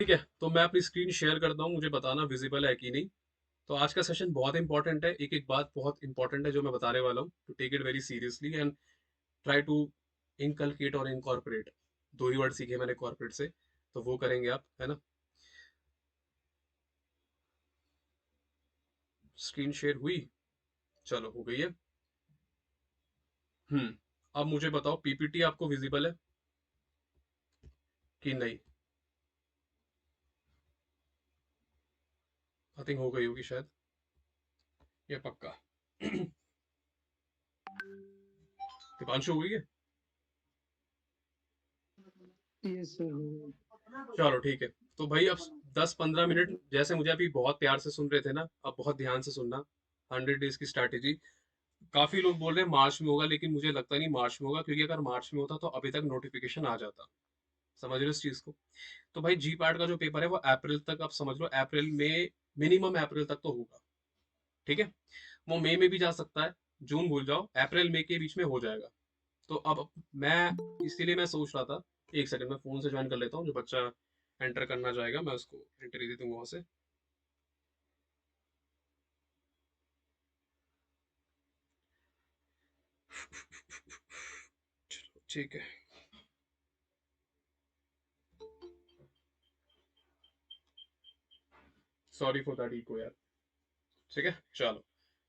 ठीक है, तो मैं अपनी स्क्रीन शेयर करता हूँ, मुझे बताना विजिबल है कि नहीं। तो आज का सेशन बहुत इंपॉर्टेंट है, एक एक बात बहुत इंपॉर्टेंट है जो मैं बताने वाला हूँ, to take it very seriously and try to inculcate और इनकॉर्पोरेट। दो ही वर्ड सीखे मैंने कॉर्पोरेट से, तो वो करेंगे आप, है ना। स्क्रीन शेयर हुई, चलो हो गई है। अब मुझे बताओ, पीपीटी आपको विजिबल है कि नहीं। आई थिंक हो गई होगी शायद, ये पक्का। दीपांशु हो गई है। Yes sir. चलो ठीक है। तो भाई अब 10-15 मिनट जैसे मुझे अभी बहुत प्यार से सुन रहे थे ना, अब बहुत ध्यान से सुनना। 100 डेज की स्ट्रैटेजी। काफी लोग बोल रहे हैं मार्च में होगा, लेकिन मुझे लगता नहीं मार्च में होगा, क्योंकि अगर मार्च में होता तो अभी तक नोटिफिकेशन आ जाता। समझ रहे हो इस चीज को। तो भाई जी पार्ट का जो पेपर है वो अप्रैल तक, आप समझ लो अप्रैल में, मिनिमम अप्रैल तक तो होगा। ठीक है। वो मई में भी जा सकता है, जून भूल जाओ, अप्रैल मई के बीच में हो जाएगा। तो अब मैं, इसीलिए मैं सोच रहा था, एक सेकंड में फोन से ज्वाइन कर लेता हूँ, जो बच्चा एंटर करना चाहेगा मैं उसको एंट्री दे दूंगा वहां से। चलो ठीक है। सॉरी फॉर दैट इको यार। ठीक है चलो।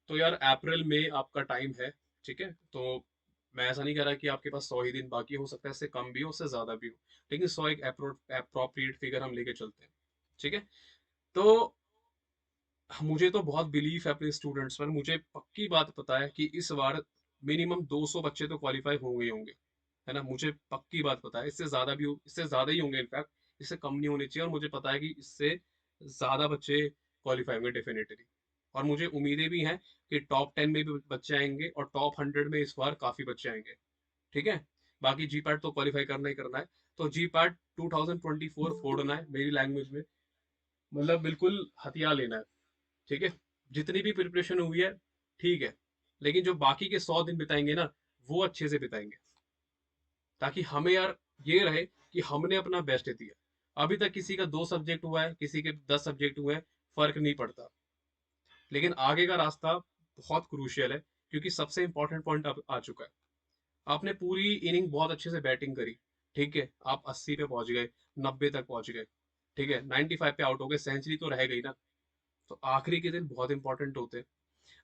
तो यार अप्रैल में आपका टाइम है। ठीक है, तो मैं ऐसा नहीं कह रहा कि आपके पास 100 ही दिन बाकी, हो सकता है इससे कम भी हो, उससे ज्यादा भी हो, लेकिन 100 एक अप्रोप्रिएट फिगर हम लेके चलते हैं। ठीक है। तो मुझे तो बहुत बिलीफ है अपने स्टूडेंट्स पर, मुझे पक्की बात पता है कि इस बार मिनिमम 200 बच्चे तो क्वालिफाई होंगे ही होंगे। है ना, मुझे पक्की बात पता है, इससे ज्यादा भी इससे ज्यादा ही होंगे इनफैक्ट। इससे कम नहीं होने चाहिए, और मुझे पता है कि इससे ज्यादा बच्चे क्वालिफाई होंगे डेफिनेटली। और मुझे उम्मीदें भी हैं कि टॉप 10 में भी बच्चे आएंगे, और टॉप 100 में इस बार काफी बच्चे आएंगे। ठीक है। बाकी जी पैट तो क्वालिफाई करना ही करना है। तो जी पैट 2024 फोड़ना है मेरी लैंग्वेज में, मतलब बिल्कुल हथियार लेना है। ठीक है। जितनी भी प्रिपरेशन हुई है, ठीक है, लेकिन जो बाकी के 100 दिन बिताएंगे ना, वो अच्छे से बिताएंगे, ताकि हमें यार ये रहे कि हमने अपना बेस्ट दिया। अभी तक किसी का 2 सब्जेक्ट हुआ है, किसी के 10 सब्जेक्ट हुए हैं, फर्क नहीं पड़ता। लेकिन आगे का रास्ता बहुत क्रूशियल है, क्योंकि सबसे इंपॉर्टेंट पॉइंट अब आ चुका है। आपने पूरी इनिंग बहुत अच्छे से बैटिंग करी, ठीक है, आप 80 पे पहुंच गए, 90 तक पहुंच गए, ठीक है, 95 पे आउट हो गए, सेंचुरी तो रह गई ना। तो आखिरी के दिन बहुत इंपॉर्टेंट होते हैं।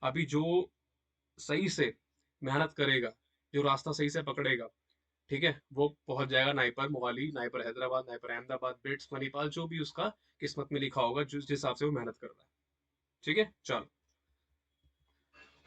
अभी जो सही से मेहनत करेगा, जो रास्ता सही से पकड़ेगा, ठीक है, वो पहुंच जाएगा NIPER Mohali, NIPER Hyderabad, NIPER Ahmedabad, bits Manipal, जो भी उसका किस्मत में लिखा होगा, जिस हिसाब से वो मेहनत कर रहा है। ठीक है चलो।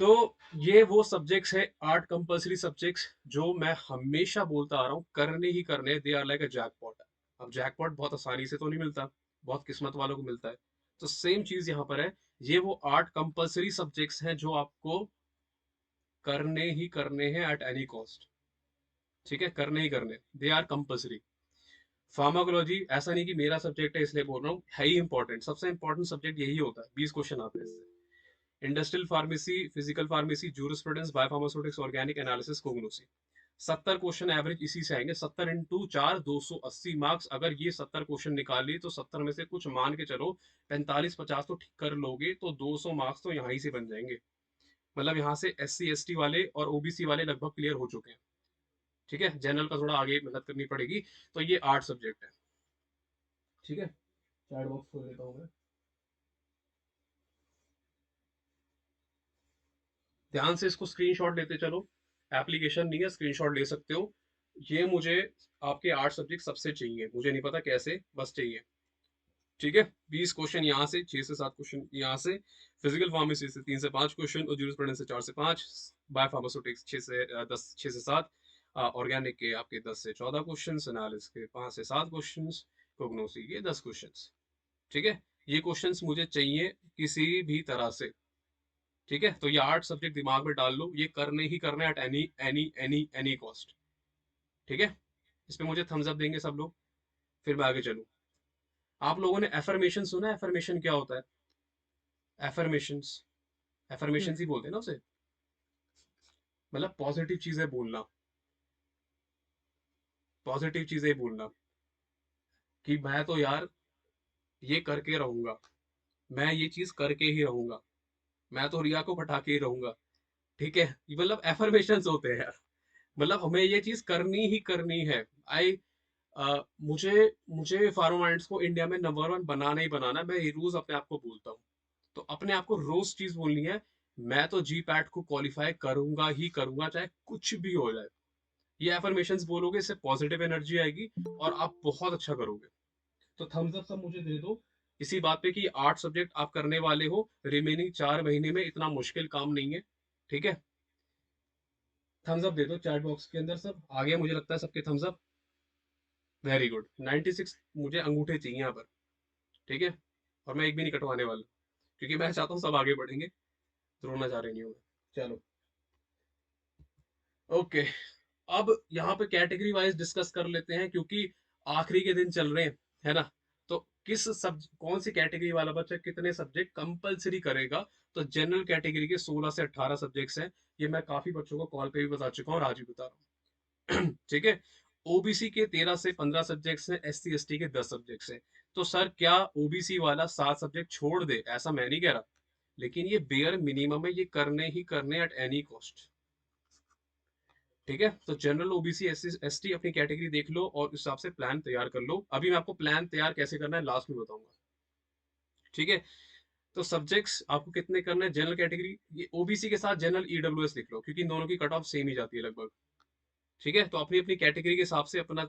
तो ये वो सब्जेक्ट्स है, 8 कंपल्सरी सब्जेक्ट्स, जो मैं हमेशा बोलता आ रहा हूँ, करने ही करने, they are like a jackpot. अब जैकपॉट बहुत आसानी से तो नहीं मिलता, बहुत किस्मत वालों को मिलता है। तो सेम चीज यहाँ पर है, ये वो 8 कंपल्सरी सब्जेक्ट्स हैं जो आपको करने ही करने हैं एट एनी कॉस्ट। ठीक है, करने ही करने, दे आर कंपल्सरी। फार्माकोलॉजी ऐसा नहीं कि मेरा सब्जेक्ट है इसलिए बोल रहा हूँ, है ही इंपॉर्टेंट, सबसे इंपॉर्टेंट सब्जेक्ट यही होता है, 20 क्वेश्चन आते हैं इससे। Industrial pharmacy, physical pharmacy, jurisprudence, biopharmaceutics, organic analysis, pharmacognosy. 70 question average इसी से आएंगे, 70 × 4 280 मार्क्स। अगर ये 70 क्वेश्चन निकाल लिए, तो 70 में से कुछ मान के चलो 45-50 तो ठीक कर लोगे, तो 200 मार्क्स तो यहाँ ही से बन जाएंगे। मतलब यहाँ से SC ST वाले और OBC वाले लगभग क्लियर हो चुके हैं। ठीक है, जनरल का थोड़ा आगे मेहनत करनी पड़ेगी। तो ये 8 सब्जेक्ट है। ठीक है, चैट बॉक्स खोल लेता हूँ मैं। ध्यान से इसको स्क्रीनशॉट लेते चलो, एप्लीकेशन नहीं है, स्क्रीनशॉट ले सकते हो। ये मुझे, आपके 8 सब्जेक्ट सबसे चाहिए, मुझे नहीं पता कैसे, बस चाहिए। ठीक है, 20 क्वेश्चन यहाँ से, 6 से 7 क्वेश्चन यहाँ से, फिजिकल फार्मेसी से 3 से 5 क्वेश्चन, और जूरिस्प्रूडेंस से 4 से 5, बायोफार्मास्यूटिक्स 6 से 10, 6 से 7, ऑर्गेनिक के आपके 10 से 14 क्वेश्चन, एनालिसिस के 5 से 7 क्वेश्चन, कोग्नोसी के 10 क्वेश्चन। ठीक है, ये क्वेश्चंस मुझे चाहिए किसी भी तरह से। ठीक है, तो ये 8 सब्जेक्ट दिमाग में डाल लो, ये करने ही करने at any any any any cost. ठीक है, इस पे मुझे थम्स अप देंगे सब लोग, फिर मैं आगे चलूँ। आप लोगों ने एफर्मेशन सुना है? एफर्मेशन क्या होता है? एफर्मेशंस, एफर्मेशन ही बोलते हैं ना उसे, मतलब पॉजिटिव चीजें बोलना, पॉजिटिव चीजें बोलना, कि मैं तो यार ये करके रहूंगा, मैं ये चीज करके ही रहूंगा, मैं तो रिया को पटा के ही रहूंगा। ठीक है, ये मतलब एफर्मेशंस होते हैं यार। मतलब हमें ये चीज करनी ही करनी है। आई मुझे मुझे फार्माइंड्स को इंडिया में नंबर वन बनाना ही बनाना है। मैं ये रोज अपने आप को बोलता हूँ। तो अपने आप को रोज चीज बोलनी है, मैं तो जी पैट को क्वालिफाई करूंगा ही करूंगा, चाहे कुछ भी हो जाए। ये एफर्मेशंस बोलोगे, इससे पॉजिटिव एनर्जी आएगी और आप बहुत अच्छा करोगे। तो थम्स अप सब मुझे दे दो इसी बात पे कि 8 सब्जेक्ट आप करने वाले हो रिमेनिंग 4 महीने में, इतना मुश्किल काम नहीं है। ठीक है, थम्स अप दे दो चैट बॉक्स के अंदर। सब आ गया मुझे लगता है सबके थम्स अप। वेरी गुड, 96 मुझे अंगूठे चाहिए यहाँ पर। ठीक है, और मैं एक भी नहीं कटवाने वाला, क्योंकि मैं चाहता हूँ सब आगे बढ़ेंगे, रोना चाह रही नहीं हूँ मैं। चलो, ओके। अब यहाँ पे कैटेगरी वाइज डिस्कस कर लेते हैं, क्योंकि आखिरी के दिन चल रहे हैं, है ना। तो कौन सी कैटेगरी वाला बच्चा कितने सब्जेक्ट कंपलसरी करेगा। तो जनरल कैटेगरी के 16 से 18 सब्जेक्ट्स हैं। ये मैं काफी बच्चों को कॉल पे भी बता चुका हूँ और आज भी बता रहा हूँ। ठीक है, ओबीसी के 13 से 15 सब्जेक्ट्स हैं, एससी एसटी के 10 सब्जेक्ट्स हैं। तो सर क्या ओबीसी वाला 7 सब्जेक्ट छोड़ दे, ऐसा मैं नहीं कह रहा, लेकिन ये बेयर मिनिमम है, ये करने ही करने एट एनी कॉस्ट। ठीक है, तो जनरल ओबीसी एससी एसटी अपनी कैटेगरी देख लो और उस हिसाब से प्लान तैयार कर लो। अभी मैं आपको प्लान तैयार कैसे करना है लास्ट में बताऊंगा। ठीक है, तो सब्जेक्ट्स आपको कितने करने हैं जनरल कैटेगरी, ये ओबीसी के साथ जनरल ईडब्ल्यूएस लिख लो, क्योंकि इन दोनों की कट ऑफ सेम ही जाती है लगभग। ठीक है, तो अपनी अपनी कैटेगरी के हिसाब से अपना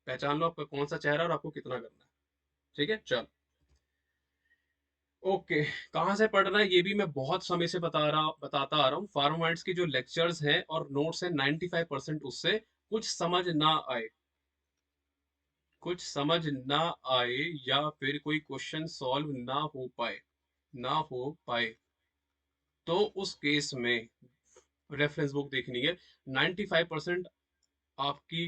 पहचान लो आपका कौन सा चेहरा और आपको कितना करना है। ठीक है, चल, ओके। कहाँ से पढ़ना है ये भी मैं बहुत समय से बताता आ रहा हूँ। फार्माइट्स की जो लेक्चर्स हैं और नोट्स हैं, 95% उससे कुछ समझ ना आए, कुछ समझ ना आए या फिर कोई क्वेश्चन सॉल्व ना हो पाए तो उस केस में रेफरेंस बुक देखनी है। 95% आपकी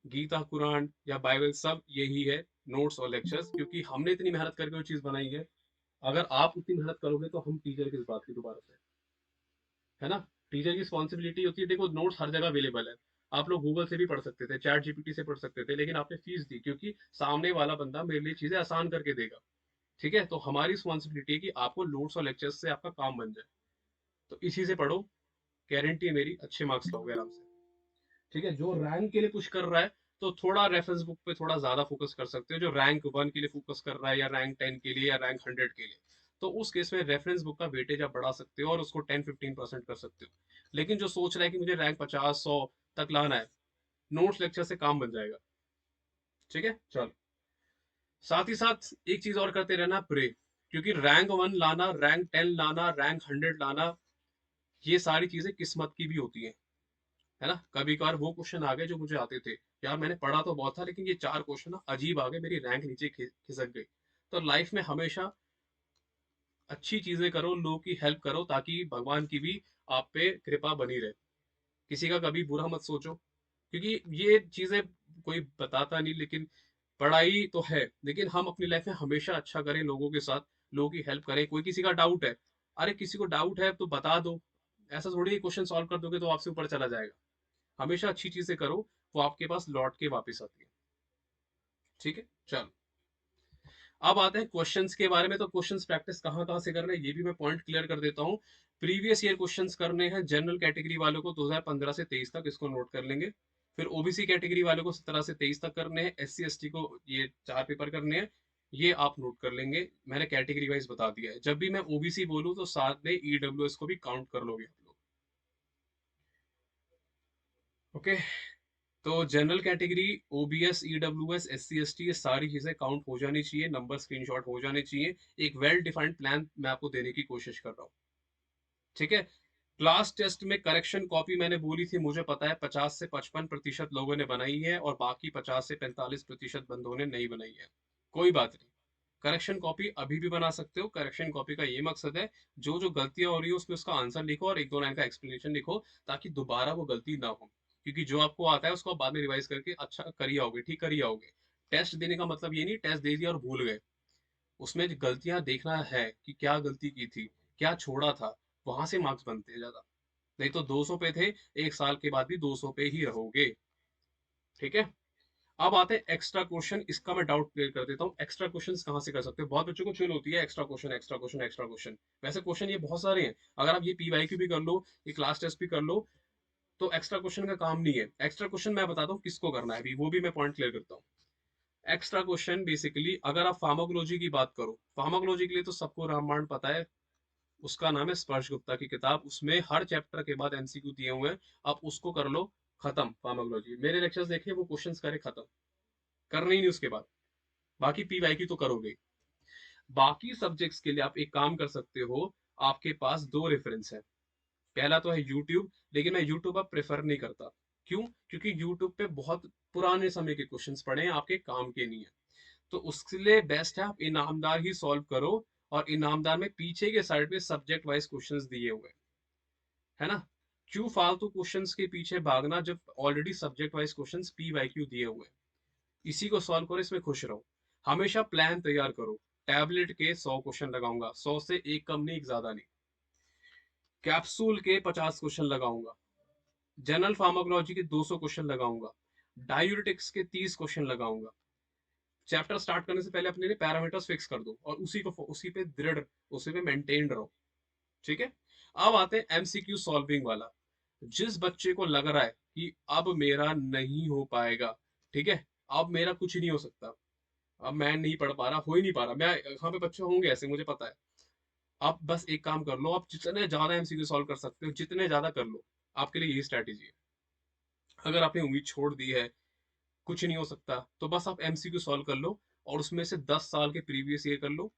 गीता कुरान या बाइबल सब यही है, नोट्स और लेक्चर्स, क्योंकि हमने इतनी मेहनत करके वो चीज बनाई है। अगर आप उतनी मेहनत करोगे तो हम टीचर किस बात की दोबारा से, है ना। टीचर की रिस्पॉन्सिबिलिटी होती है, देखो नोट्स हर जगह अवेलेबल है। आप लोग गूगल से भी पढ़ सकते थे, चैट जीपीटी से पढ़ सकते थे, लेकिन आपने फीस दी क्योंकि सामने वाला बंदा मेरे लिए चीजें आसान करके देगा। ठीक है, तो हमारी रिस्पॉन्सिबिलिटी है कि आपको नोट्स और लेक्चर्स से आपका काम बन जाए। तो इसी से पढ़ो, गारंटी है मेरी अच्छे मार्क्स लाओगे आराम से। ठीक है, जो रैंक के लिए पुश कर रहा है तो थोड़ा रेफरेंस बुक पे थोड़ा ज्यादा फोकस कर सकते हो। जो रैंक 1 के लिए फोकस कर रहा है या रैंक 10 के लिए या रैंक 100 के लिए, तो उस केस में रेफरेंस बुक का वेटेज आप बढ़ा सकते हो और उसको 10-15% कर सकते हो। लेकिन जो सोच रहा है कि मुझे रैंक 50-100 तक लाना है, नोट्स लेक्चर से काम बन जाएगा। ठीक है, चलो। साथ ही साथ एक चीज और करते रहना, प्रे। क्योंकि रैंक 1 लाना, रैंक 10 लाना, रैंक 100 लाना, ये सारी चीजें किस्मत की भी होती हैं, है ना। कभी कभार वो क्वेश्चन आ गए जो मुझे आते थे, यार मैंने पढ़ा तो बहुत था लेकिन ये 4 क्वेश्चन ना अजीब आ गए, मेरी रैंक नीचे खिसक गई। तो लाइफ में हमेशा अच्छी चीजें करो, लोगों की हेल्प करो, ताकि भगवान की भी आप पे कृपा बनी रहे। किसी का कभी बुरा मत सोचो, क्योंकि ये चीजें कोई बताता नहीं, लेकिन पढ़ाई तो है, लेकिन हम अपनी लाइफ में हमेशा अच्छा करें लोगों के साथ, लोगों की हेल्प करें। कोई किसी का डाउट है, अरे किसी को डाउट है तो बता दो। ऐसा थोड़ी क्वेश्चन सॉल्व कर दोगे तो आपसे ऊपर चला जाएगा। हमेशा अच्छी चीजें करो, वो आपके पास लौट के वापस आती है। ठीक है, चलो। अब आते हैं क्वेश्चंस के बारे में। तो क्वेश्चंस प्रैक्टिस कहाँ कहाँ से करना है ये भी मैं पॉइंट क्लियर कर देता हूँ। प्रीवियस ईयर क्वेश्चंस करने हैं जनरल कैटेगरी वालों को 2015 से 23 तक, इसको नोट कर लेंगे। फिर ओबीसी कैटेगरी वालों को 17 से 23 तक करने हैं, एससी एसटी को ये 4 पेपर करने हैं, ये आप नोट कर लेंगे। मैंने कैटेगरी वाइज बता दिया है, जब भी मैं ओबीसी बोलूँ तो साथ में ईडब्ल्यूएस को भी काउंट कर लोगे आप लोग। ओके, तो general category, OBS, EWS, SC ST, ये सारी चीजें काउंट हो जानी चाहिए, नंबर स्क्रीनशॉट हो जाने चाहिए। एक वेल डिफाइंड प्लान मैं आपको देने की कोशिश कर रहा हूँ। ठीक है, क्लास टेस्ट में करेक्शन कॉपी मैंने बोली थी, मुझे पता है 50 से 55% लोगों ने बनाई है और बाकी 50 से 45% बंदों ने नहीं बनाई है। कोई बात नहीं, करेक्शन कॉपी अभी भी बना सकते हो। करेक्शन कॉपी का ये मकसद है, जो जो गलतियां हो रही है उसमें उसका आंसर लिखो और 1-2 लाइन का एक्सप्लेनेशन लिखो, ताकि दोबारा वो गलती ना हो। क्योंकि जो आपको आता है उसको आप बाद में रिवाइज करके अच्छा करिए आओगे, ठीक करिए आओगे। टेस्ट देने का मतलब ये नहीं टेस्ट दे दिया और भूल गए। उसमें गलतियां देखना है कि क्या गलती की थी, क्या छोड़ा था, वहां से मार्क्स बनते हैं ज्यादा। नहीं तो 200 पे थे, 1 साल के बाद भी 200 पे ही रहोगे। ठीक है, अब आते हैं एक्स्ट्रा क्वेश्चन। इसका मैं डाउट क्लियर कर देता हूँ, एक्स्ट्रा क्वेश्चन कहाँ से कर सकते हो। बहुत बच्चों को चुल होती है extra question extra question extra question. वैसे क्वेश्चन ये बहुत सारे हैं, अगर आप ये पीवाईक्यू भी कर लो, ये क्लास टेस्ट भी कर लो, तो एक्स्ट्रा क्वेश्चन का काम नहीं है। एक्स्ट्रा क्वेश्चन मैं बताता हूँ किसको करना है अभी, वो भी मैं पॉइंट क्लियर करता हूँ। एक्स्ट्रा क्वेश्चन बेसिकली, अगर आप फार्माकोलॉजी की बात करो, फार्माकोलॉजी के लिए तो सबको रामबाण पता है, उसका नाम है स्पर्श गुप्ता की किताब, उसमें हर चैप्टर के बाद एमसीक्यू दिए हुए हैं। आप उसको कर लो, खत्म फार्माकोलॉजी। मेरे लेक्चर्स देखिए, वो क्वेश्चंस करे खत्म, करना ही नहीं उसके बाद। बाकी पीवाईक्यू तो करोगे। बाकी सब्जेक्ट्स के लिए आप एक काम कर सकते हो, आपके पास दो रेफरेंस है। पहला तो है यूट्यूब, लेकिन मैं यूट्यूब अब प्रेफर नहीं करता। क्यों? क्योंकि यूट्यूब पे बहुत पुराने समय के क्वेश्चंस पड़े हैं, आपके काम के नहीं है। तो उसके लिए बेस्ट है आप इनामदार ही सॉल्व करो, और इनामदार में पीछे के साइड पे सब्जेक्ट वाइज क्वेश्चंस दिए हुए हैं, है ना। क्यों फालतू क्वेश्चंस के पीछे भागना, जब already subject wise questions P Y Q दिए हुए हैं। इसी को सॉल्व करो, इसमें खुश रहो। हमेशा प्लान तैयार करो। टैबलेट के 100 क्वेश्चन लगाऊंगा, 100 से एक कम नहीं, एक ज्यादा नहीं। कैप्सूल के 50 क्वेश्चन लगाऊंगा। जनरल फार्माकोलॉजी के 200 क्वेश्चन लगाऊंगा। डायूरेटिक्स के 30 क्वेश्चन लगाऊंगा। चैप्टर स्टार्ट करने से पहले अपने लिए पैरामीटर्स फिक्स कर दो, और उसी पे दृढ़, उसी पे मेंटेन रहो। ठीक है। अब आते हैं एमसीक्यू सॉल्विंग वाला। जिस बच्चे को लग रहा है कि अब मेरा नहीं हो पाएगा, ठीक है, अब मेरा कुछ नहीं हो सकता, अब मैं नहीं पढ़ पा रहा, हो ही नहीं पा रहा, मैं यहाँ पे बच्चे होंगे ऐसे, मुझे पता है। आप बस एक काम कर लो, आप जितने ज्यादा एमसीक्यू सॉल्व कर सकते हो जितने ज्यादा कर लो, आपके लिए यही स्ट्रैटेजी है। अगर आपने उम्मीद छोड़ दी है, कुछ नहीं हो सकता, तो बस आप एमसीक्यू सॉल्व कर लो, और उसमें से 10 साल के प्रीवियस ईयर कर लो।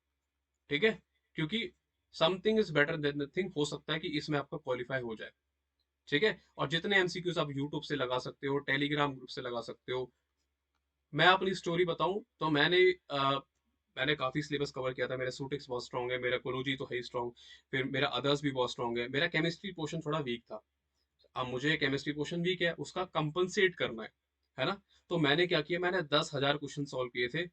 ठीक है। क्योंकि something is better than nothing, हो सकता है कि इसमें आपका क्वालिफाई हो जाए। ठीक है। और जितने एमसीक्यूज आप यूट्यूब से लगा सकते हो, टेलीग्राम ग्रुप से लगा सकते हो। मैं अपनी स्टोरी बताऊं तो मैंने काफी सिलेबस कवर किया था। मेरा सूटिक्स बहुत स्ट्रॉन्ग है, मेरा कोलोजी तो है ही स्ट्रॉन्ग, फिर मेरा अदर्स भी बहुत स्ट्रॉन्ग है। मेरा केमिस्ट्री पोर्शन थोड़ा वीक था, अब मुझे केमिस्ट्री पोर्शन वीक है, उसका कंपनसेट करना है ना। तो मैंने क्या किया, मैंने 10,000 क्वेश्चन सॉल्व किए थे।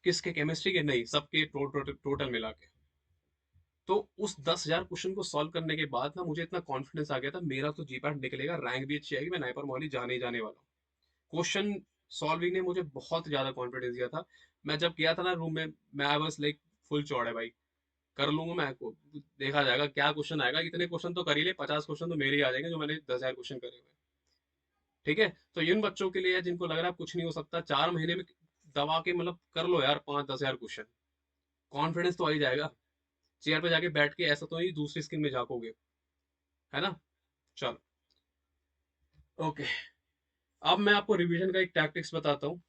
किसके? केमिस्ट्री के नहीं, सबके टोटल मिला के। तो उस 10,000 क्वेश्चन को सॉल्व करने के बाद ना, मुझे इतना कॉन्फिडेंस आ गया था, मेरा तो जीपैट निकलेगा, रैंक भी अच्छी आएगी, मैं नाइपर मॉली जाने ही जाने वाला हूँ। क्वेश्चन सॉल्विंग ने मुझे बहुत ज्यादा कॉन्फिडेंस दिया था। मैं जब गया था ना रूम में, मैं बस लाइक फुल चौड़ है भाई, कर लूंगा मैं को, देखा जाएगा क्या क्वेश्चन आएगा, इतने क्वेश्चन तो कर ही ले, 50 क्वेश्चन तो मेरे ही आ जाएंगे, जो मैंने 10,000 क्वेश्चन करे हुए हैं। ठीक है। तो इन बच्चों के लिए है जिनको लग रहा है कुछ नहीं हो सकता, 4 महीने में दबा के मतलब कर लो यार 5-10 हजार क्वेश्चन, कॉन्फिडेंस तो आ ही जाएगा। चेयर पे जाके बैठ के ऐसा तो नहीं दूसरी स्किन में झांकोगे, है ना। चलो, ओके। अब मैं आपको रिवीजन का एक टैक्टिक्स बताता हूँ।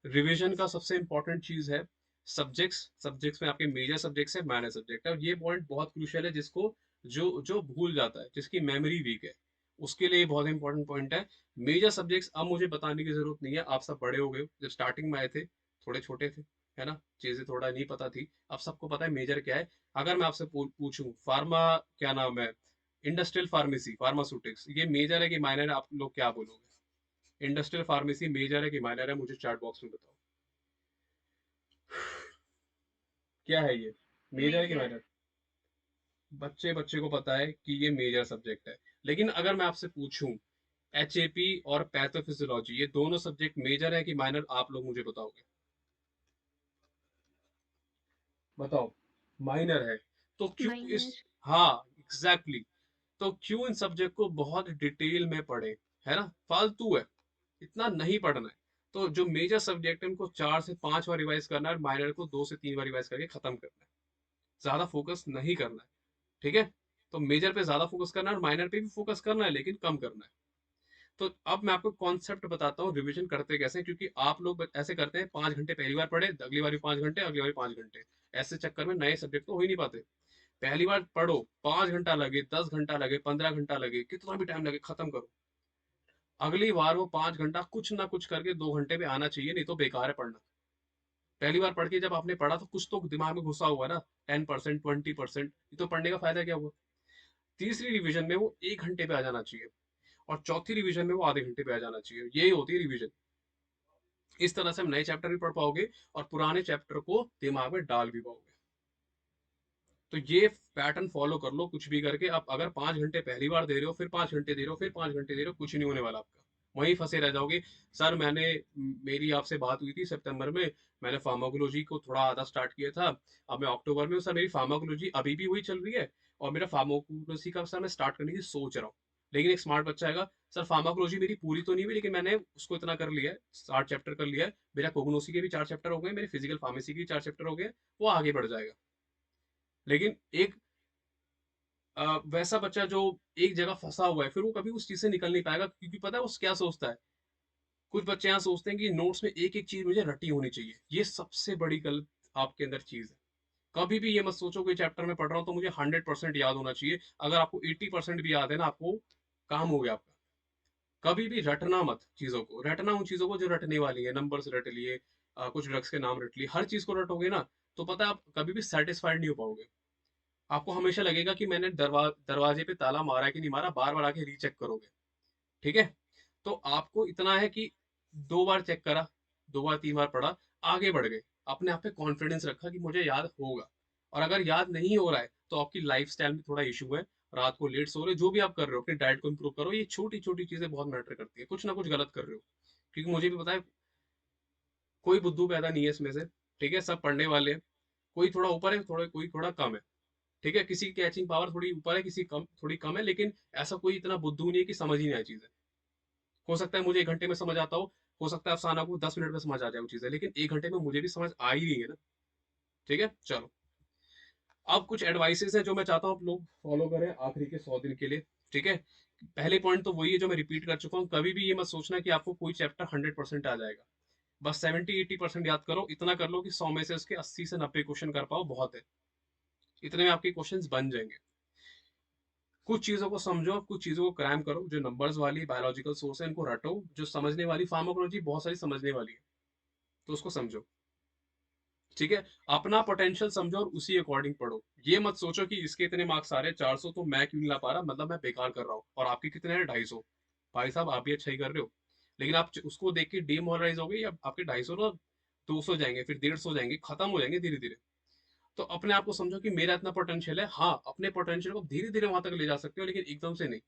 रिवीजन का सबसे इंपॉर्टेंट चीज है सब्जेक्ट्स। सब्जेक्ट्स में आपके मेजर सब्जेक्ट्स है, माइनर सब्जेक्ट है, और ये पॉइंट बहुत क्रूशियल है, जिसको जो जो भूल जाता है, जिसकी मेमोरी वीक है, उसके लिए बहुत इंपॉर्टेंट पॉइंट है। मेजर सब्जेक्ट्स अब मुझे बताने की जरूरत नहीं है, आप सब बड़े हो गए हो, जब स्टार्टिंग में आए थे थोड़े छोटे थे, है ना, चीजें थोड़ा नहीं पता थी। अब सबको पता है मेजर क्या है। अगर मैं आपसे पूछूं फार्मा, क्या नाम है, इंडस्ट्रियल फार्मेसी, फार्मास्यूटिक्स, ये मेजर है कि माइनर है, आप लोग क्या बोलोगे? इंडस्ट्रियल फार्मेसी मेजर है कि माइनर है? मुझे चैट बॉक्स में बताओ, क्या है ये, मेजर है कि मेजर। माइनर? बच्चे बच्चे को पता है कि ये मेजर सब्जेक्ट है। लेकिन अगर मैं आपसे पूछूं एचएपी और पैथोफिजियोलॉजी, ये दोनों सब्जेक्ट मेजर है कि माइनर, आप लोग मुझे बताओगे? बताओ। माइनर है। तो क्यों इस, माइनर। हाँ एग्जैक्टली exactly. तो क्यों इन सब्जेक्ट को बहुत डिटेल में पढ़े, है ना, फालतू है, इतना नहीं पढ़ना है। तो जो मेजर सब्जेक्ट है उनको 4 से 5 बार रिवाइज करना है, माइनर को 2 से 3 बार रिवाइज करके खत्म करना है, ज्यादा फोकस नहीं करना है। ठीक है। तो मेजर पे ज्यादा फोकस करना है, और माइनर पे भी फोकस करना है, लेकिन कम करना है। तो अब मैं आपको कॉन्सेप्ट बताता हूँ रिवीजन करते कैसे हैं, क्योंकि आप लोग ऐसे करते हैं 5 घंटे पहली बार पढ़े, अगली बार भी 5 घंटे, अगली बार भी 5 घंटे, ऐसे चक्कर में नए सब्जेक्ट तो हो ही नहीं पाते। पहली बार पढ़ो, 5 घंटा लगे, 10 घंटा लगे, 15 घंटा लगे, कितना भी टाइम लगे, खत्म करो। अगली बार वो 5 घंटा कुछ ना कुछ करके 2 घंटे पे आना चाहिए, नहीं तो बेकार है पढ़ना। पहली बार पढ़ के जब आपने पढ़ा तो कुछ तो दिमाग में घुसा हुआ ना, 10%, 20%, ये तो पढ़ने का फायदा क्या हुआ। तीसरी रिवीजन में वो 1 घंटे पे आ जाना चाहिए, और चौथी रिवीजन में वो आधे घंटे पे आ जाना चाहिए, यही होती है रिवीजन। इस तरह से हम नए चैप्टर भी पढ़ पाओगे, और पुराने चैप्टर को दिमाग में डाल भी पाओगे। तो ये पैटर्न फॉलो कर लो कुछ भी करके। आप अगर 5 घंटे पहली बार दे रहे हो, फिर 5 घंटे दे रहे हो, फिर 5 घंटे दे रहे हो, कुछ नहीं होने वाला आपका। वहीं फंसे रह जाओगे। सर मेरी आपसे बात हुई थी सितंबर में, मैंने फार्माकोलॉजी को थोड़ा आधा स्टार्ट किया था, अब मैं अक्टूबर में हूँ सर, मेरी फार्माकोलॉजी अभी भी वही चल रही है, और मेरा फार्माकोलॉजी का सर मैं स्टार्ट करने की सोच रहा हूँ। लेकिन एक स्मार्ट बच्चा आएगा, सर फार्माकोलॉजी मेरी पूरी तो नहीं हुई लेकिन मैंने उसको इतना कर लिया है, 60 चैप्टर कर लिया है, मेरा कोग्नोसी के भी 4 चैप्टर हो गए, मेरे फिजिकल फार्मेसी के भी 4 चैप्टर हो गए, वो आगे बढ़ जाएगा। लेकिन एक वैसा बच्चा जो एक जगह फंसा हुआ है, फिर वो कभी उस चीज से निकल नहीं पाएगा, क्योंकि पता है वो क्या सोचता है। कुछ बच्चे यहाँ सोचते हैं कि नोट्स में एक एक चीज मुझे रटी होनी चाहिए, ये सबसे बड़ी गलत आपके अंदर चीज है। कभी भी ये मत सोचो कोई चैप्टर में पढ़ रहा हूँ तो मुझे 100% याद होना चाहिए। अगर आपको 80% भी याद है ना, आपको काम हो गया आपका। कभी भी रटना मत चीजों को, रटना उन चीजों को जो रटने वाली है, नंबर्स रट लिए, कुछ ड्रग्स के नाम रट लिए, हर चीज को रटोगे ना, तो पता है आप कभी भी सेटिस्फाइड नहीं हो पाओगे। आपको हमेशा लगेगा कि मैंने दरवाजे पे ताला मारा है कि नहीं मारा, बार बार आके रीचेक करोगे। ठीक है। तो आपको इतना है कि 2 बार चेक करा, 2 बार 3 बार पढ़ा, आगे बढ़ गए, अपने आप पे कॉन्फिडेंस रखा कि मुझे याद होगा। और अगर याद नहीं हो रहा है तो आपकी लाइफ स्टाइल में थोड़ा इशू है, रात को लेट सो रहे हो, जो भी आप कर रहे हो, अपनी डाइट को इंप्रूव करो, ये छोटी छोटी चीजें बहुत मैटर करती है, कुछ ना कुछ गलत कर रहे हो। क्योंकि मुझे भी पता है, कोई बुद्धू पैदा नहीं है इसमें से, ठीक है, सब पढ़ने वाले हैं। कोई थोड़ा ऊपर है, कोई थोड़ा कम है। ठीक है, किसी की कैचिंग पावर थोड़ी ऊपर है, किसी कम थोड़ी कम है, लेकिन ऐसा कोई इतना बुद्धू नहीं है कि समझ ही नहीं आए चीजें। हो सकता है मुझे 1 घंटे में समझ आता हो सकता है अफसाना को 10 मिनट में समझ आ जाए वो चीजें, लेकिन 1 घंटे में मुझे भी समझ आ ही रही है ना। ठीक है, चलो। अब कुछ एडवाइसेस है जो मैं चाहता हूँ आप लोग फॉलो करें आखिरी के 100 दिन के लिए। ठीक है। पहले पॉइंट तो वही है जो मैं रिपीट कर चुका हूँ, कभी भी ये मत सोचना कि आपको कोई चैप्टर 100% आ जाएगा। बस 70-80% याद करो, इतना कर लो कि 100 में से उसके 80 से 90 क्वेश्चन कर पाओ, बहुत है। इतने में आपके क्वेश्चंस बन जाएंगे। कुछ चीजों को समझो, कुछ चीजों को क्रैम करो, जो नंबर्स वाली बायोलॉजिकल सोर्स है इनको रटो, जो समझने वाली फार्माकोलॉजी बहुत सारी समझने वाली है, तो उसको समझो। ठीक है। अपना पोटेंशियल समझो और उसी अकॉर्डिंग पढ़ो। ये मत सोचो कि इसके इतने मार्क्स आ रहे हैं 400, तो मैं क्यों नहीं ला पा रहा, मतलब मैं बेकार कर रहा हूँ, और आपके कितने हैं 250। भाई साहब आप भी अच्छा ही कर रहे हो, लेकिन आप उसको देख के डीमोरलाइज हो गए, या आपके 250 ना 200 जाएंगे, फिर 150 जाएंगे, खत्म हो जाएंगे धीरे धीरे। तो अपने आप को समझो कि मेरा इतना पोटेंशियल है, हाँ अपने पोटेंशियल को धीरे धीरे वहां तक ले जा सकते हो, लेकिन एकदम से नहीं।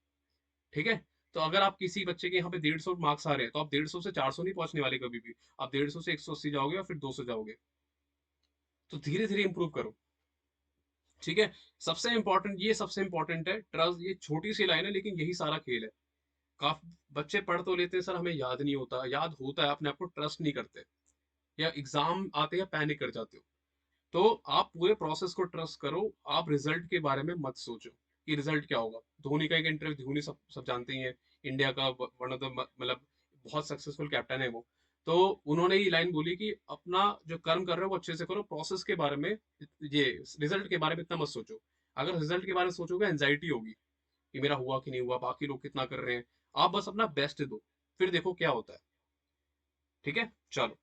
ठीक है। तो अगर आप किसी बच्चे के यहाँ पे 150 मार्क्स आ रहे हैं, तो आप 150 से 400 नहीं पहुंचने वाले कभी भी। आप 150 से 180 जाओगे और फिर 200 जाओगे। तो धीरे धीरे इंप्रूव करो। ठीक है। सबसे इंपॉर्टेंट है ट्रस्ट। ये छोटी सी लाइन है लेकिन यही सारा खेल है। काफी बच्चे पढ़ तो लेते हैं सर, हमें याद नहीं होता, याद होता है, अपने आप को ट्रस्ट नहीं करते, या एग्जाम आते हैं पैनिक कर जाते हो। तो आप पूरे प्रोसेस को ट्रस्ट करो। आप रिजल्ट के बारे में मत सोचो कि रिजल्ट क्या होगा। धोनी का एक इंटरव्यू, धोनी सब सब जानते ही हैं, इंडिया का वन ऑफ द मतलब बहुत सक्सेसफुल कैप्टन है वो। तो उन्होंने ये लाइन बोली कि अपना जो कर्म कर रहे हो वो अच्छे से करो, प्रोसेस के बारे में, ये रिजल्ट के बारे में इतना मत सोचो। अगर रिजल्ट के बारे में सोचोगे एंजाइटी होगी कि मेरा हुआ कि नहीं हुआ, बाकी लोग कितना कर रहे हैं। आप बस अपना बेस्ट दो, फिर देखो क्या होता है। ठीक है, चलो।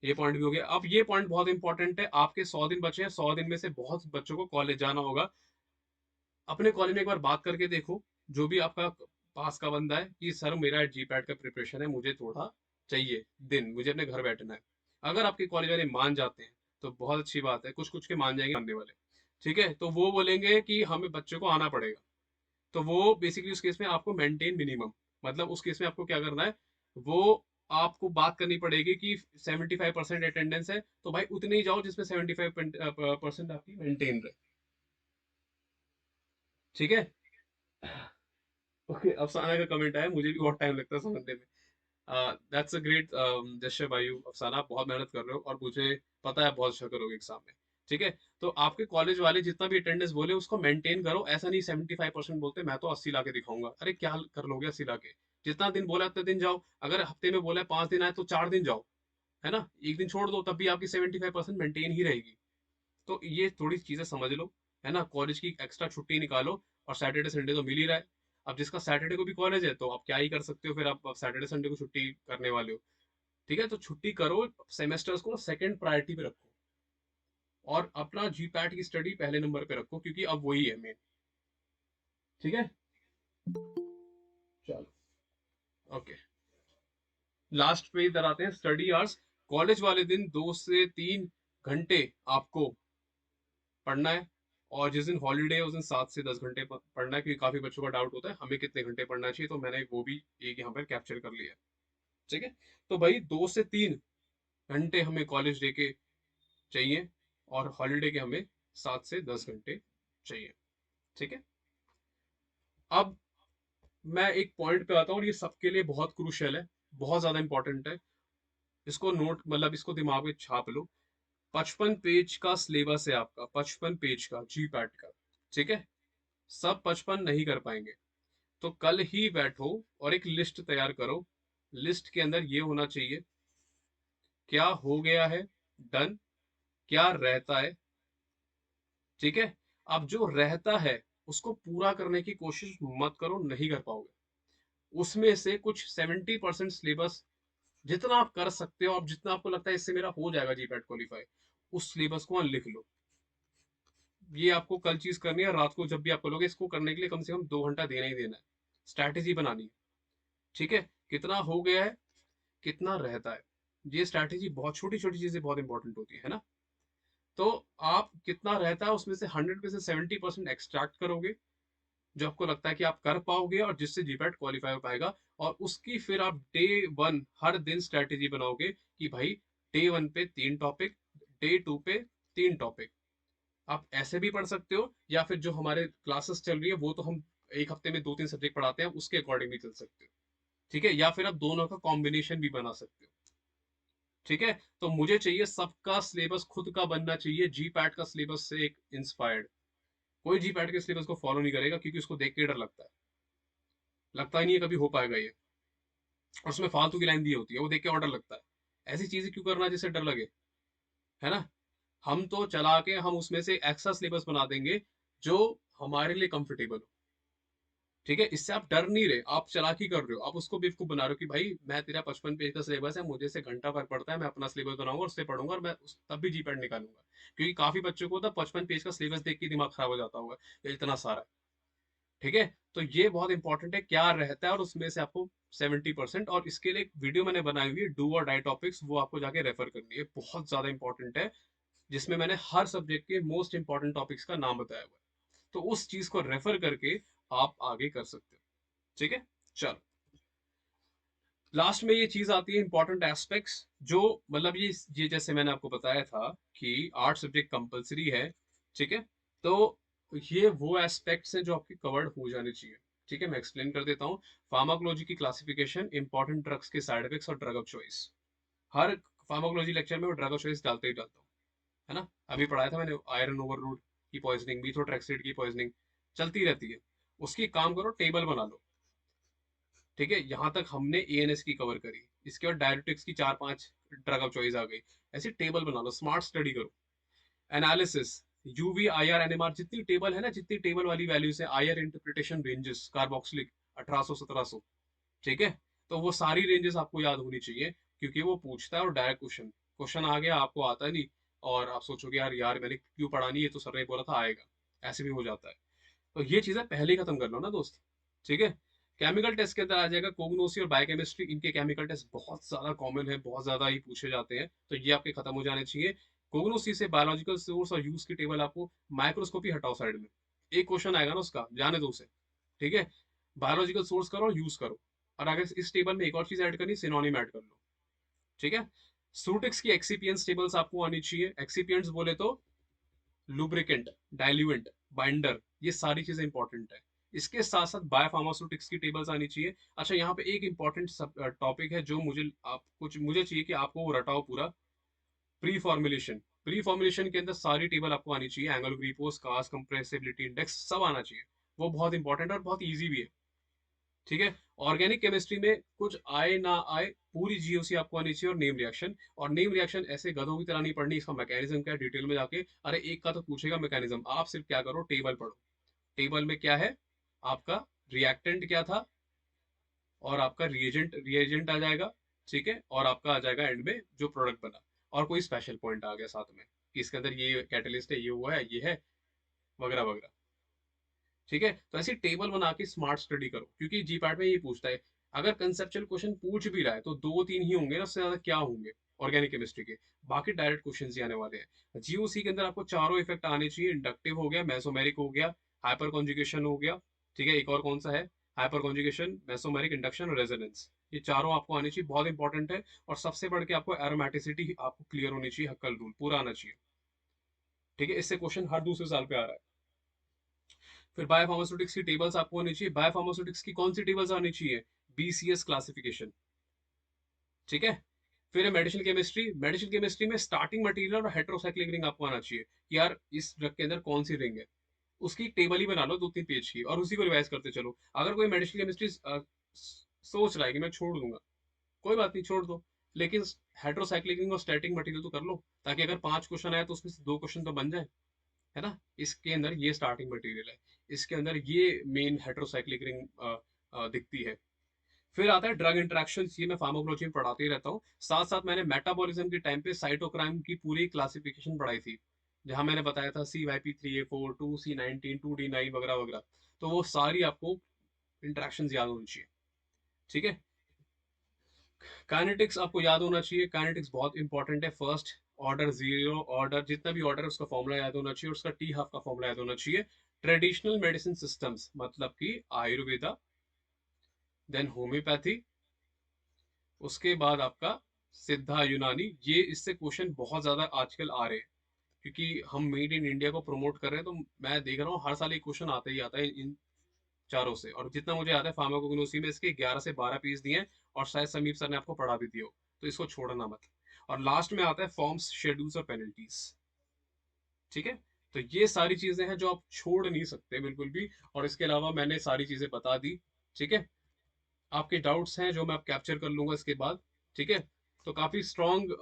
ये पॉइंट भी हो गया। अब ये पॉइंट बहुत इंपॉर्टेंट है, आपके 100 दिन बचे हैं, 100 दिन में से बहुत बच्चों को कॉलेज जाना होगा। अपने कॉलेज में एक बार बात करके देखो, जो भी आपका पास का बंदा है, कि सर मेरा जी पैट का प्रिपरेशन है, मुझे थोड़ा चाहिए दिन, मुझे अपने घर बैठना है। अगर आपके कॉलेज वाले मान जाते हैं तो बहुत अच्छी बात है, कुछ कुछ के मान जाएंगे मानने वाले। ठीक है, तो वो बोलेंगे कि हमें बच्चे को आना पड़ेगा। तो वो बेसिकली उस केस में आपको मेंटेन मिनिमम, मतलब उस केस में आपको क्या करना है, वो आपको बात करनी पड़ेगी कि 75% अटेंडेंस है, तो भाई उतने ही जाओ जिसमें 75% आपकी मेंटेन रहे। ठीक है। ओके, अफसाना का कमेंट आया, मुझे भी बहुत टाइम लगता है समझने में। दैट्स अ ग्रेट जश्य भाई, अफसाना बहुत मेहनत कर रहे हो और मुझे पता है बहुत अच्छा करोगे एग्जाम में। ठीक है। तो आपके कॉलेज वाले जितना भी अटेंडेंस बोले उसको मेंटेन करो, ऐसा नहीं 75% बोलते मैं तो 80 ला के दिखाऊंगा, अरे क्या कर लोगे 80 ला के। जितना दिन बोला उतने दिन जाओ, अगर हफ्ते में बोला है 5 दिन आए तो 4 दिन जाओ, है ना, एक दिन छोड़ दो, तब भी आपकी 75% मेंटेन ही रहेगी। तो ये थोड़ी चीजें समझ लो, है ना, कॉलेज की एक्स्ट्रा छुट्टी निकालो, और सैटरडे संडे तो मिल ही रहा है। अब जिसका सैटरडे को भी कॉलेज है तो आप क्या ही कर सकते हो, फिर आप सैटरडे संडे को छुट्टी करने वाले हो। ठीक है, तो छुट्टी करो, सेमेस्टर्स को सेकंड प्रायोरिटी पे रखो, और अपना जी पैट की स्टडी पहले नंबर पे रखो, क्योंकि अब वही है मेन। ठीक है, चलो, ओके। लास्ट पे इधर आते हैं, स्टडी आवर्स। कॉलेज वाले दिन 2 से 3 घंटे आपको पढ़ना है, और जिस दिन हॉलीडे है उस दिन 7 से 10 घंटे पढ़ना है, क्योंकि काफी बच्चों का डाउट होता है हमें कितने घंटे पढ़ना चाहिए, तो मैंने वो भी एक यहाँ पर कैप्चर कर लिया है। ठीक है, तो भाई 2 से 3 घंटे हमें कॉलेज डे के चाहिए, और हॉलीडे के हमें 7 से 10 घंटे चाहिए। ठीक है, अब मैं एक पॉइंट पे आता हूँ, और ये सबके लिए बहुत क्रूशियल है, बहुत ज्यादा इंपॉर्टेंट है। इसको नोट, मतलब इसको दिमाग में छाप लो। 55 पेज का सिलेबस है आपका, 55 पेज का जी पैट का। ठीक है, सब 55 नहीं कर पाएंगे, तो कल ही बैठो और एक लिस्ट तैयार करो। लिस्ट के अंदर ये होना चाहिए क्या हो गया है डन, क्या रहता है। ठीक है, अब जो रहता है उसको पूरा करने की कोशिश मत करो, नहीं कर पाओगे। उसमें से कुछ 70% सिलेबस जितना आप कर सकते हो, अब जितना आपको लगता है इससे मेरा हो जाएगा जीपैट क्वालिफाई, उस सिलेबस को लिख लो। ये आपको कल चीज करनी है, रात को जब भी आप करोगे इसको करने के लिए कम से कम 2 घंटा देना ही देना है। स्ट्रैटेजी बनानी है। ठीक है, कितना हो गया है, कितना रहता है, ये स्ट्रैटेजी बहुत छोटी छोटी चीजें बहुत इंपॉर्टेंट होती है ना। तो आप कितना रहता है उसमें से 100 में से 70% एक्सट्रैक्ट करोगे, जो आपको लगता है कि आप कर पाओगे और जिससे जीपैट क्वालिफाई हो पाएगा। और उसकी फिर आप डे 1 हर दिन स्ट्रैटेजी बनाओगे कि भाई डे 1 पे 3 टॉपिक, डे 2 पे 3 टॉपिक। आप ऐसे भी पढ़ सकते हो, या फिर जो हमारे क्लासेस चल रही है वो तो हम एक हफ्ते में 2-3 सब्जेक्ट पढ़ाते हैं, उसके अकॉर्डिंग भी चल सकते हो। ठीक है, या फिर आप दोनों का कॉम्बिनेशन भी बना सकते हो। ठीक है, तो मुझे चाहिए सबका सिलेबस खुद का बनना चाहिए, जी पैट का सिलेबस से एक इंस्पायर्ड। कोई जी पैट के सिलेबस को फॉलो नहीं करेगा, क्योंकि उसको देख के डर लगता है, लगता ही नहीं है कभी हो पाएगा ये, और उसमें फालतू की लाइन दी होती है, वो देख के और डर लगता है। ऐसी चीजें क्यों करना जिससे डर लगे, है ना। हम तो चला के हम उसमें से एक्स्ट्रा सिलेबस बना देंगे जो हमारे लिए कंफर्टेबल हो। ठीक है, इससे आप डर नहीं रहे, आप चालाकी कर रहे हो, आप उसको बेवकूफ बना रहे हो कि भाई मैं तेरा 55 पेज का सिलेबस है, मुझे से घंटा भर पड़ता है, मैं अपना सिलेबस बनाऊंगा और उससे पढ़ूंगा, और मैं तब भी जीपैट निकालूंगा। क्योंकि काफी बच्चों को तो 55 पेज का सिलेबस देख के दिमाग खराब हो जाता होगा, ये इतना सारा है। ठीक है, तो ये बहुत इंपॉर्टेंट है क्या रहता है, और उसमें से आपको 70%। और इसके लिए एक वीडियो मैंने बनाई हुई है, डू और डाई टॉपिक्स, वो आपको जाके रेफर करनी है, बहुत ज्यादा इंपॉर्टेंट है, जिसमें मैंने हर सब्जेक्ट के मोस्ट इंपॉर्टेंट टॉपिक्स का नाम बताया हुआ है। तो उस चीज को रेफर करके आप आगे कर सकते हो। ठीक है, चलो, लास्ट में ये चीज आती है इंपॉर्टेंट एस्पेक्ट्स, जो मतलब ये जैसे मैंने आपको बताया था कि 8 सब्जेक्ट कंपलसरी है। ठीक है, तो ये वो एस्पेक्ट्स हैं जो आपके कवर्ड हो जाने चाहिए। ठीक है, मैं एक्सप्लेन कर देता हूँ। फार्माकोलॉजी की क्लासिफिकेशन, इंपॉर्टेंट ड्रग्स के साइड इफेक्ट्स और drug of choice. Her pharmacology lecture में वो ड्रग ऑफ चॉइस डालते ही डालता हूँ, है ना। अभी पढ़ाया था मैंने आयरन ओवरलोड की पॉइजनिंग, मीथोट्रेक्सेट की पॉइजनिंग, चलती रहती है। उसकी काम करो, टेबल बना लो। ठीक है, यहां तक हमने एएनएस की कवर करी, इसके बाद डायरेटिक्स की 4-5 ड्रग ऑफ चॉइस आ गई। ऐसी टेबल बना लो, स्मार्ट स्टडी करो। एनालिसिस, यूवी आईआर एनएमआर, जितनी टेबल है ना, जितनी टेबल वाली वैल्यूज है, आईआर इंटरप्रिटेशन रेंजेस, कार्बोक्सिलिक 1800-1700। ठीक है, तो वो सारी रेंजेस आपको याद होनी चाहिए, क्योंकि वो पूछता है, और डायरेक्ट क्वेश्चन क्वेश्चन आ गया आपको आता नहीं, और आप सोचोगे यार यार मैंने क्यों पढ़ा नहीं, ये तो सर ने बोला था आएगा, ऐसे भी हो जाता है। तो ये चीजें पहले ही खत्म कर लो ना दोस्त। ठीक है, केमिकल टेस्ट के अंदर आ जाएगा कोगनोसी और बायोकेमिस्ट्री, इनके केमिकल टेस्ट बहुत ज्यादा कॉमन है, बहुत ज्यादा ही पूछे जाते हैं, तो ये आपके खत्म हो जाने चाहिए। कोगनोसी से बायोलॉजिकल सोर्स और यूज की टेबल आपको, माइक्रोस्कोपी हटाओ साइड में, एक क्वेश्चन आएगा ना उसका, जाने दो उसे। ठीक है, बायोलॉजिकल सोर्स करो और यूज करो, और अगर इस टेबल में एक और चीज ऐड करनी, सिनोनिम ऐड कर लो। ठीक है, सूटिक्स की एक्सीपियंट्स टेबल्स आपको आनी चाहिए। एक्सीपियंट्स बोले तो लुब्रिकेंट, डाइल्यूएंट, बाइंडर, ये सारी चीजें इंपॉर्टेंट है। इसके साथ साथ बायोफार्मास्यूटिक्स की टेबल्स आनी चाहिए। अच्छा, यहाँ पे एक इंपॉर्टेंट टॉपिक है जो मुझे चाहिए कि आपको वो रटाओ पूरा। प्री फॉर्मुलेशन, प्री फॉर्मुलेशन के अंदर सारी टेबल आपको आनी चाहिए, एंगल ग्रीपोस, कास, कंप्रेसिबिलिटी इंडेक्स, सब आना चाहिए। वो बहुत इंपॉर्टेंट है और बहुत ईजी भी है। ठीक है, ऑर्गेनिक केमिस्ट्री में कुछ आए ना आए, पूरी जीओसी आपको आनी चाहिए, और नेम रिएक्शन। और नेम रिएक्शन ऐसे गधों की तरह नहीं पढ़नी, इसका मैकेनिज्म क्या है डिटेल में जाके, अरे एक का तो पूछेगा मैकेनिज्म, आप सिर्फ क्या करो, टेबल पढ़ो। टेबल में क्या है आपका, रिएक्टेंट क्या था, और आपका रिएजेंट रिएजेंट आ जाएगा। ठीक है, और आपका आ जाएगा एंड में जो प्रोडक्ट बना, और कोई स्पेशल पॉइंट आ गया साथ में कि इसके अंदर ये कैटलिस्ट है, ये हुआ है, ये है, वगैरह वगैरह। ठीक है, तो ऐसी टेबल बना के स्मार्ट स्टडी करो, क्योंकि जी पार्ट में ये पूछता है, अगर कंसेप्चुअल क्वेश्चन पूछ भी रहा है तो 2-3 ही होंगे ना, उससे ज्यादा क्या होंगे। ऑर्गेनिक केमिस्ट्री के। बाकी डायरेक्ट क्वेश्चन ही आने वाले हैं। जीओसी के अंदर आपको चारों इफेक्ट आने चाहिए, इंडक्टिव हो गया, मेसोमेरिक हो गया, हाइपर कॉन्जुगेशन हो गया, ठीक है, एक और कौन सा है, हाइपर कॉन्जुगेशन, मेसोमेरिक, इंडक्शन और रेजोनेंस, ये चारों आपको आनी चाहिए, बहुत इंपॉर्टेंट है। और सबसे बढ़ के आपको एरोमेटिसिटी आपको क्लियर होनी चाहिए, हक्कल रूल पूरा आना चाहिए, ठीक है, इससे क्वेश्चन हर दूसरे साल पे आ रहा है। फिर बायोफार्मास्यूटिक्स की टेबल्स आपको होनी चाहिए। बायोफार्मास्यूटिक्स की कौन सी टेबल्स आनी चाहिए, बीसीएस क्लासिफिकेशन, ठीक है। फिर है मेडिसिन केमिस्ट्री। मेडिसिन केमिस्ट्री में स्टार्टिंग मटेरियल और हेटेरोसाइक्लिक रिंग आपको आना चाहिए कि यार इस ड्रग के अंदर कौन सी रिंग है, उसकी टेबल ही बना लो 2-3 पेज की, और उसी को रिवाइज करते चलो। अगर कोई मेडिसिन केमिस्ट्री सोच रहा है कि मैं छोड़ दूंगा, कोई बात नहीं, छोड़ दो, लेकिन हेटेरोसाइक्लिक रिंग और स्टैटिक मटेरियल तो कर लो, ताकि अगर 5 क्वेश्चन आए तो उसमें से 2 क्वेश्चन तो बन जाए, है ना। इसके अंदर ये स्टार्टिंग मटेरियल है, इसके अंदर ये मेन हेटेरोसाइक्लिक रिंग दिखती है। फिर आता है ड्रग इंटरेक्शन, ये मैं फार्माकोलॉजी में पढ़ाते ही रहता हूँ। साथ साथ मैंने मेटाबॉलिज्म के टाइम पे साइटोक्राइम की पूरी क्लासिफिकेशन पढ़ाई थी, जहां मैंने बताया था CYP3A4, 2C19, 2D9 वगैरह वगैरह। तो वो सारी आपको इंटरेक्शन याद होनी चाहिए, ठीक है। काइनेटिक्स आपको याद होना चाहिए, काइनेटिक्स बहुत इंपॉर्टेंट है। फर्स्ट ऑर्डर, जीरो ऑर्डर, जितना भी ऑर्डर है उसका फॉर्मूला याद होना चाहिए, और उसका टी हाफ का फॉर्मूला याद होना चाहिए। ट्रेडिशनल मेडिसिन सिस्टम्स मतलब कि आयुर्वेदा, देन होम्योपैथी, उसके बाद आपका सिद्धा यूनानी। ये इससे क्वेश्चन बहुत ज्यादा आजकल आ रहे हैं, क्योंकि हम मेड इन इंडिया को प्रमोट कर रहे हैं, तो मैं देख रहा हूँ हर साल एक क्वेश्चन आता ही आता है इन चारों से। और जितना मुझे याद है फार्माकोग्नोसी में इसके 11 से 12 पीस दिए हैं, और शायद समीप सर ने आपको पढ़ा भी दिया हो, तो इसको छोड़ना मत। और लास्ट में आता है फॉर्म्स, शेड्यूल्स और पेनल्टीज, ठीक है। तो ये सारी चीजें हैं जो आप छोड़ नहीं सकते बिल्कुल भी। और इसके अलावा मैंने सारी चीजें बता दी, ठीक है। आपके डाउट्स हैं जो मैं अब कैप्चर कर लूंगा इसके बाद, ठीक है। तो काफी स्ट्रॉन्ग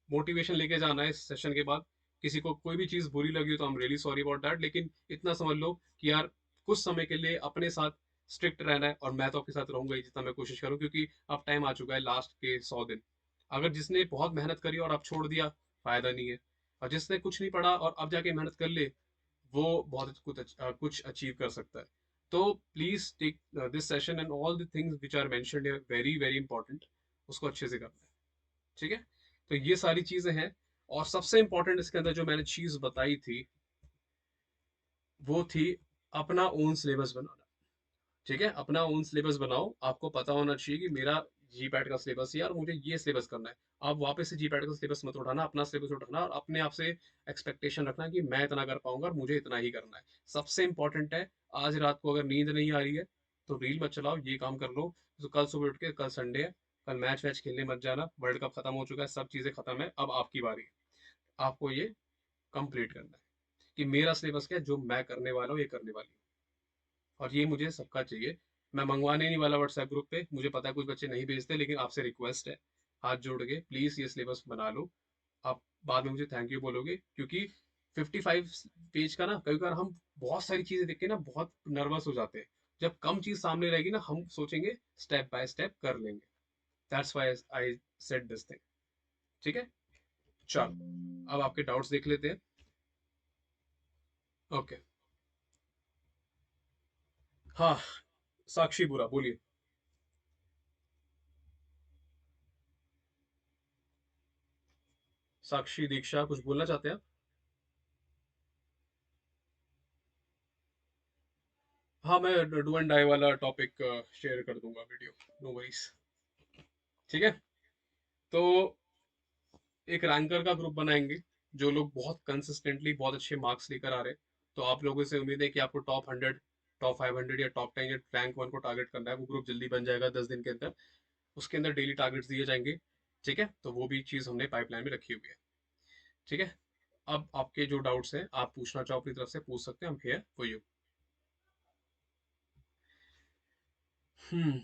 मोटिवेशन लेके जाना है इस सेशन के बाद। किसी को कोई भी चीज बुरी लगी हो तो I am really sorry about that, लेकिन इतना समझ लो कि यार कुछ समय के लिए अपने साथ स्ट्रिक्ट रहना है, और मैं तो आपके साथ रहूंगा ही जितना मैं कोशिश करूँ, क्योंकि अब टाइम आ चुका है लास्ट के 100 दिन। अगर जिसने बहुत मेहनत करी और अब छोड़ दिया, फायदा नहीं है। और जिसने कुछ नहीं पढ़ा और अब जाके मेहनत कर ले, वो बहुत कुछ अचीव कर सकता है। तो please take this session and all the things which are mentioned here very very important, उसको अच्छे से करना है, ठीक है। तो ये सारी चीजें हैं। और सबसे इंपॉर्टेंट इसके अंदर जो मैंने चीज बताई थी, वो थी अपना ओन सिलेबस बनाना, ठीक है। अपना ओन सिलेबस बनाओ, आपको पता होना चाहिए कि मेरा जीपैट का सिलेबस है यार, मुझे ये सिलेबस करना है। आप वापस से जीपैट का सिलेबस मत उठाना, अपना सिलेबस उठाना, और अपने आप से एक्सपेक्टेशन रखना कि मैं इतना कर पाऊंगा और मुझे इतना ही करना है। सबसे इंपॉर्टेंट है, आज रात को अगर नींद नहीं आ रही है तो रील मत चलाओ, ये काम कर लो। तो कल सुबह उठ के, कल संडे है, कल मैच वैच खेलने मत जाना, वर्ल्ड कप खत्म हो चुका है, सब चीजें खत्म है, अब आपकी बारी है। आपको ये कंप्लीट करना है कि मेरा सिलेबस क्या है, जो मैं करने वाला हूँ ये करने वाली हूँ, और ये मुझे सबका चाहिए। मैं मंगवाने नहीं वाला व्हाट्सएप ग्रुप पे, मुझे पता है कुछ बच्चे नहीं भेजते, लेकिन आपसे रिक्वेस्ट है, हाथ जोड़ के प्लीज ये सिलेबस बना लो। आप बाद में मुझे थैंक यू बोलोगे, क्योंकि 55 पेज का ना, कई बार हम बहुत सारी चीजें देख के ना बहुत नर्वस हो जाते हैं। जब कम चीज सामने रहेगी ना, हम सोचेंगे स्टेप बाय स्टेप कर लेंगे। That's why I said this thing, ठीक है। चलो अब आपके डाउट्स देख लेते हैं। ओके, हाँ, साक्षी बुरा बोलिए। साक्षी दीक्षा कुछ बोलना चाहते हैं? हाँ, मैं डू एंड डाई वाला टॉपिक शेयर कर दूंगा वीडियो, नो वरीज, ठीक है। तो एक रैंकर का ग्रुप बनाएंगे, जो लोग बहुत कंसिस्टेंटली बहुत अच्छे मार्क्स लेकर आ रहे हैं। तो आप लोगों से उम्मीद है कि आपको टॉप 100, टॉप 500 या टॉप 10 या रैंक 1 को टारगेट करना है। वो ग्रुप जल्दी बन जाएगा 10 दिन के अंदर, उसके अंदर डेली टारगेट्स दिए जाएंगे, ठीक है। तो वो भी चीज़ हमने पाइपलाइन में रखी हुई है, ठीक है। अब आपके जो डाउट्स हैं आप पूछना चाहो अपनी तरफ से पूछ सकते हैं, हम हियर फॉर यू। हम्म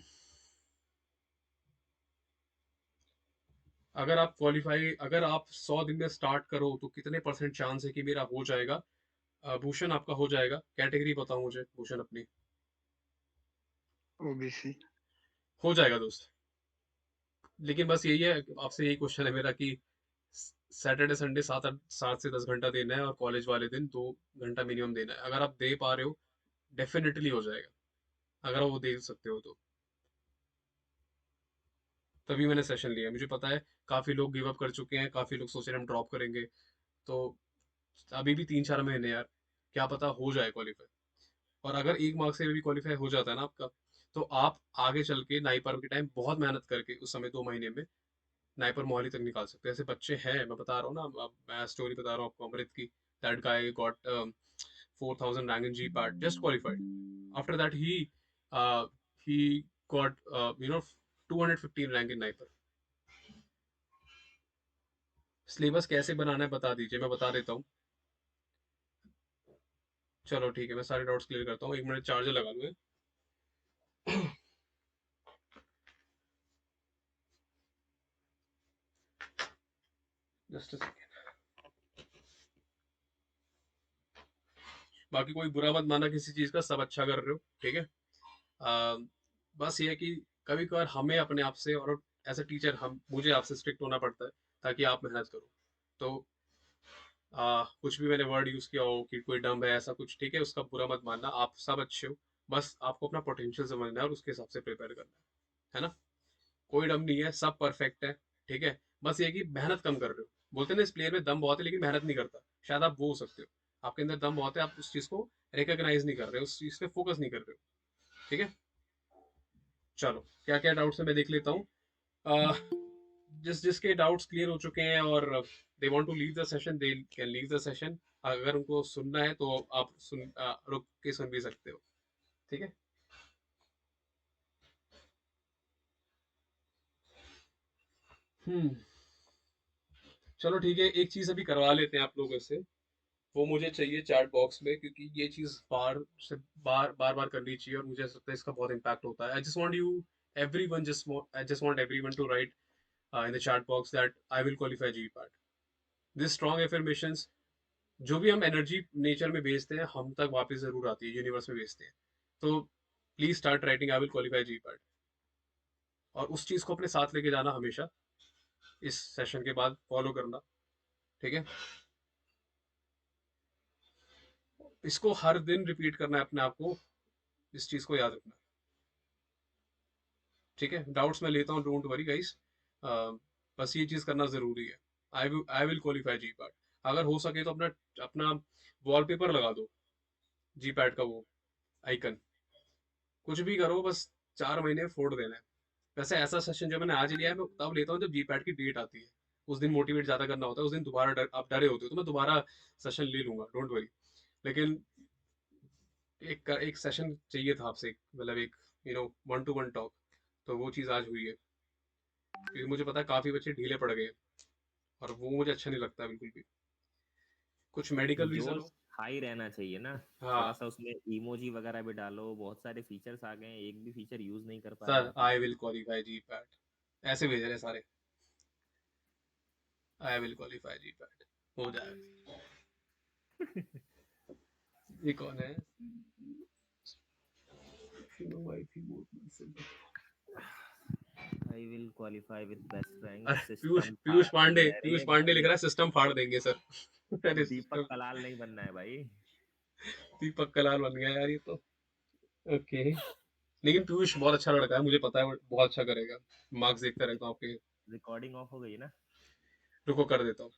अगर आप क्वालिफाई, अगर आप 100 दिन में स्टार्ट करो तो कितने परसेंट चांस है कि मेरा हो जाएगा? भूषण आपका हो जाएगा, कैटेगरी बताओ मुझे भूषण अपनी। ओबीसी। हो जाएगा दोस्त, लेकिन बस यही है, आपसे यही क्वेश्चन है मेरा कि सैटरडे संडे 7 से 10 घंटा देना है, और कॉलेज वाले दिन 2 घंटा मिनिमम देना है। अगर आप दे पा रहे हो, डेफिनेटली हो जाएगा, अगर आप वो दे सकते हो तो। तभी मैंने सेशन लिया। मुझे पता है काफी लोग गिव अप कर चुके हैं, काफी लोग सोच रहे हैं हम ड्रॉप करेंगे। तो अभी भी 3-4 महीने यार, क्या पता हो जाए क्वालिफाई। और अगर एक मार्क्स से भी क्वालिफाई हो जाता है ना आपका, तो आप आगे चल के नाइपर के टाइम बहुत मेहनत करके उस समय 2 महीने में नाइपर मोहाली तक निकाल सकते हैं। ऐसे बच्चे हैं, मैं बता रहा हूँ ना। अब मैं स्टोरी बता रहा हूँ आपको अमृत की। That guy got 4,000 rank in ji PAT, just qualified. After that he got 215 rank in NIPER. Syllabus कैसे बनाना है बता दीजिए, मैं बता देता हूँ। चलो ठीक है, मैं सारे डाउट्स क्लियर करता हूँ। 1 मिनट चार्जर लगा लूँ। जस्ट बाकी कोई बुरा मत मानना किसी चीज का, सब अच्छा कर रहे हो, ठीक है। आ, बस ये है कि कभी कभार हमें अपने आप से, और एज अ टीचर हम मुझे आपसे स्ट्रिक्ट होना पड़ता है ताकि आप मेहनत करो। तो कुछ भी मैंने वर्ड यूज किया हो कि कोई डम है ऐसा कुछ, ठीक है, उसका बुरा मत मानना। आप सब अच्छे हो, बस आपको अपना पोटेंशियल समझना है और उसके हिसाब से प्रिपेयर करना है ना। कोई डम नहीं है, सब परफेक्ट है, ठीक है। बस ये है कि मेहनत कम कर रहे हो। बोलते हैं ना इस प्लेयर में दम बहुत है लेकिन मेहनत नहीं करता, शायद आप वो हो सकते हो। आपके अंदर दम बहुत है, आप उस चीज को रिकॉग्नाइज नहीं कर रहे हो, उस चीज पे फोकस नहीं कर रहे हो, ठीक है। चलो क्या क्या डाउट्स है मैं देख लेता हूँ। अह, जिसके डाउट्स क्लियर हो चुके हैं और they want to leave the session, they can leave the session. अगर उनको सुनना है तो आप रुक के सुन भी सकते हो, ठीक है। हम्म। चलो ठीक है, एक चीज अभी करवा लेते हैं आप लोगों से। वो मुझे चाहिए चैट बॉक्स में, क्योंकि ये चीज बार बार करनी चाहिए और मुझे ऐसा लगता है इसका बहुत इम्पैक्ट होता है। I just want you everyone just I just want everyone to write in the chat box that I will qualify GPAT. This strong affirmations, जो भी हम एनर्जी नेचर में भेजते हैं हम तक वापस जरूर आती है, यूनिवर्स में भेजते हैं। तो please start writing I will qualify ji PAT, और उस चीज को अपने साथ लेके जाना हमेशा, इस सेशन के बाद फॉलो करना, ठीक है। इसको हर दिन रिपीट करना है अपने आप को, इस चीज को याद रखना है, ठीक है। डाउट्स मैं लेता हूँ, डोंट वरी गाइस। बस ये चीज करना जरूरी है। आई विल क्वालिफाई जी पैट। अगर हो सके तो अपना अपना वॉलपेपर लगा दो जी पैट का, वो आइकन। कुछ भी करो, बस 4 महीने फोड़ देना है। वैसे ऐसा सेशन जो मैंने आज लिया है मैं तब लेता हूँ जब जी पैट की डेट आती है। उस दिन मोटिवेट ज्यादा करना होता है, उस दिन दोबारा आप डरे होते हो, तो मैं दोबारा सेशन ले लूंगा, डोंट वरी। लेकिन एक सेशन चाहिए था आपसे, मतलब एक 1-to-1 टॉक। तो वो चीज़ आज हुई है, क्योंकि मुझे पता है काफ़ी बच्चे ढीले पड़ गए हैं, और वो मुझे अच्छा नहीं लगता बिल्कुल भी। कुछ मेडिकल रीज़न जोश हो। हाई रहना चाहिए ना। थोड़ा हाँ सा उसमें इमोजी वगैरह भी डालो, बहुत सारे फीचर्स आ गए हैं, एक भी फीचर यूज नहीं कर पाए हैं सर, अभी आई तक। विल क्वालिफाई जी पैट, ऐसे भेज रहे हैं सारे। आई विल क्वालिफाई जी पैट, हो जाएगा। ये कौन है? आई will qualify with best rank, अरे पीयूष सिस्टम पीयूष फाड़ पांडे, देंगे। पीयूष अरे पांडे लिख भाई, रहा है सिस्टम फाड़ देंगे सर। अरे दीपक सिस्टम, कलाल नहीं बनना है भाई। दीपक कलाल बन गया यार ये तो। ओके। लेकिन पीयूष बहुत अच्छा लड़का है, मुझे पता है वो बहुत अच्छा करेगा। मार्क्स देखता रहता हूँ आपके। रिकॉर्डिंग ऑफ हो गई ना। रुको कर देता हूँ।